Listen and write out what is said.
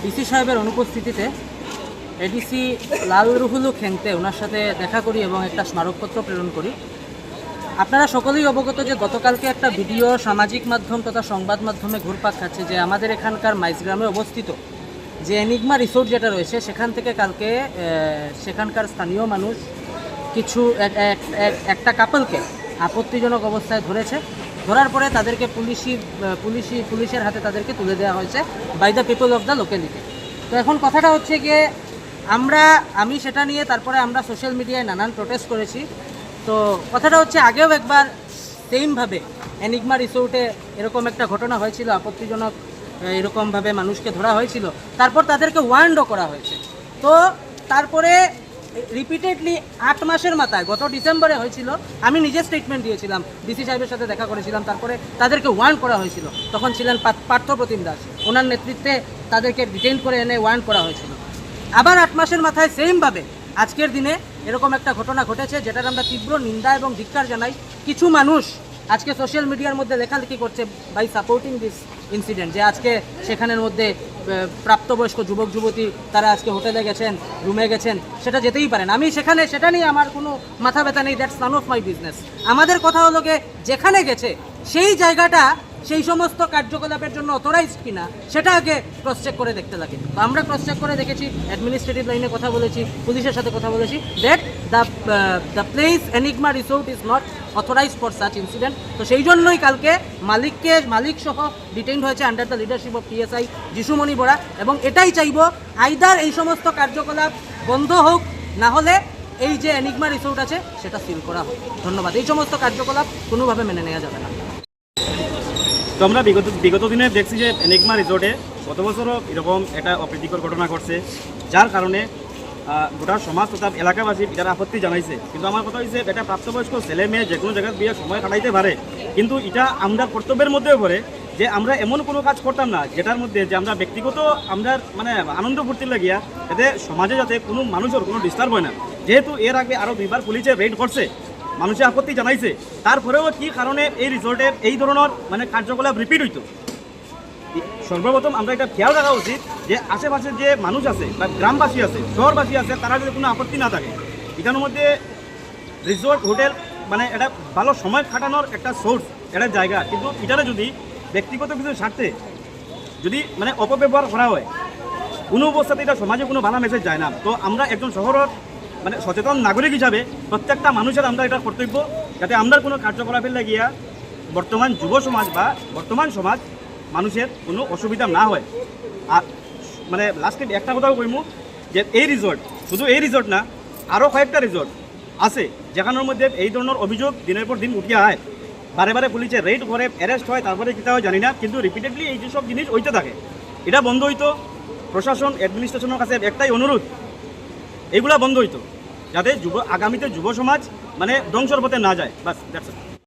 DC সাহেবের অনুপস্থিতিতে ADC লাল রুহুলু খেংতে ওনার সাথে দেখা করি এবং একটা স্মারকপত্র প্রেরণ করি। আপনারা সকলেই অবগত যে গতকালকে একটা ভিডিও সামাজিক মাধ্যম তথা সংবাদ মাধ্যমে ঘুরপাক খাচ্ছে যে আমাদের এখানকার মাইজগ্রামে অবস্থিত যে এনিগমা রিসোর্ট যেটা রয়েছে সেখান থেকে কালকে সেখানকার স্থানীয় মানুষ কিছু একটা কাপলকে আপত্তিজনক অবস্থায় ধরেছে। ধরার পরে তাদেরকে পুলিশের হাতে তাদেরকে তুলে দেওয়া হয়েছে by the people of the locality. তো এখন কথাটা হচ্ছে গিয়ে আমি সেটা নিয়ে তারপরে আমরা সোশ্যাল মিডিয়ায় নানান প্রোটেস্ট করেছি। তো কথাটা হচ্ছে আগেও একবার সেমভাবে এনিগমা রিসোর্টে এরকম একটা ঘটনা হয়েছিল, আপত্তিজনক এরকমভাবে মানুষকে ধরা হয়েছিল, তারপর তাদেরকে ওয়ার্নও করা হয়েছে। তো তারপরে রিপিটেডলি 8 মাসের মাথায় গত ডিসেম্বরে হয়েছিল, আমি নিজে স্টেটমেন্ট দিয়েছিলাম, ডিসি সাহেবের সাথে দেখা করেছিলাম, তারপরে তাদেরকে ওয়ার্ন করা হয়েছিল। তখন ছিলেন পার্থপ্রতিম দাস, ওনার নেতৃত্বে তাদেরকে ডিটেইন করে এনে ওয়ার্ন করা হয়েছিল। আবার 8 মাসের মাথায় সেমভাবে আজকের দিনে এরকম একটা ঘটনা ঘটেছে, যেটার আমরা তীব্র নিন্দা এবং ধিক্কার জানাই। কিছু মানুষ আজকে সোশ্যাল মিডিয়ার মধ্যে লেখালেখি করছে বাই সাপোর্টিং দিস ইনসিডেন্ট, যে আজকে সেখানের মধ্যে প্রাপ্তবয়স্ক যুবক যুবতী তারা আজকে হোটেলে গেছেন, রুমে গেছেন, সেটা যেতেই পারেন। আমি সেটা নিয়ে আমার কোনো মাথা ব্যথা নেই, that's none of my business. আমাদের কথা হলো যে যেখানে গেছে সেই জায়গাটা সেই সমস্ত কার্যকলাপের জন্য অথরাইজড কিনা সেটা আগে ক্রস চেক করে দেখতে লাগে। তো আমরা ক্রস চেক করে দেখেছি, অ্যাডমিনিস্ট্রেটিভ লাইনে কথা বলেছি, পুলিশের সাথে কথা বলেছি, that the place Enigma resort is not authorised for such incident. তো সেই জন্যই কালকে মালিক সহ ডিটেইনড হয়েছে under the leadership of PSI Jishumoni Bora. এবং এটাই চাইব, আইদার এই সমস্ত কার্যকলাপ বন্ধ হোক, না হলে এই যে এনিগমা রিসোর্ট আছে সেটা সিল করা হোক। ধন্যবাদ। এই সমস্ত কার্যকলাপ কোনোভাবে মেনে নেওয়া যাবে না। তো আমরা বিগত দিনে দেখছি যে এনিগমা রিসোর্টে গত বছরও এরকম একটা অপ্রীতিকর ঘটনা ঘটছে, যার কারণে গোটা সমাজ তথা এলাকাবাসী যারা আপত্তি জানাইছে। কিন্তু আমার কথা হচ্ছে, এটা প্রাপ্তবয়স্ক ছেলে মেয়ে যে কোনো জায়গায় বিয়ে সময় কাটাইতে পারে, কিন্তু এটা আমরা কর্তব্যের মধ্যেও পড়ে যে আমরা এমন কোনো কাজ করতাম না যেটার মধ্যে যে আমরা ব্যক্তিগত আমরা আনন্দ ফুর্তির লাগিয়া যাতে সমাজে যাতে কোনো মানুষের কোনো ডিস্টার্ব হয় না। যেহেতু এর আগে আরও 2বার পুলিশে রেড করছে, মানুষের আপত্তি জানাইছে, তারপরেও কি কারণে এই রিসোর্টের এই ধরনের কার্যকলাপ রিপিট হইতো। সর্বপ্রথম আমরা এটা খেয়াল রাখা উচিত যে আশেপাশে যে মানুষ আছে বা গ্রামবাসী আছে, শহরবাসী আছে, তারা যদি কোনো আপত্তি না থাকে, এখানের মধ্যে রিসোর্ট হোটেল এটা ভালো সময় কাটানোর একটা সোর্স, একটা জায়গা। কিন্তু এটারে যদি ব্যক্তিগত কিছু স্বার্থে যদি অপব্যবহার করা হয়, কোনো অবস্থাতে এটা সমাজে কোনো ভালো মেসেজ যায় না। তো আমরা একজন শহরের সচেতন নাগরিক হিসাবে প্রত্যেকটা মানুষের আমরা এটা কর্তব্য, যাতে আমরা কোনো কার্যকলাপের লাগিয়া বর্তমান যুব সমাজ বা বর্তমান সমাজ মানুষের কোনো অসুবিধা না হয়। আর লাস্টে একটা কথাও কইমু যে এই রিসোর্ট, শুধু এই রিসোর্ট না, আরও কয়েকটা রিসোর্ট আছে যেখানের মধ্যে এই ধরনের অভিযোগ দিনের পর দিন উঠিয়া হয়, বারে বারে পুলিশে রেড করে, অ্যারেস্ট হয়, তারপরে কী হয় জানি না, কিন্তু রিপিটেডলি এই যেসব জিনিস হইতে থাকে, এটা বন্ধ হইতো। প্রশাসন অ্যাডমিনিস্ট্রেশনের কাছে একটাই অনুরোধ, এইগুলা বন্ধ হইতো, যাতে আগামীতে যুব সমাজ ধ্বংসের পথে না যায়। বাস, দ্যাটস ইট।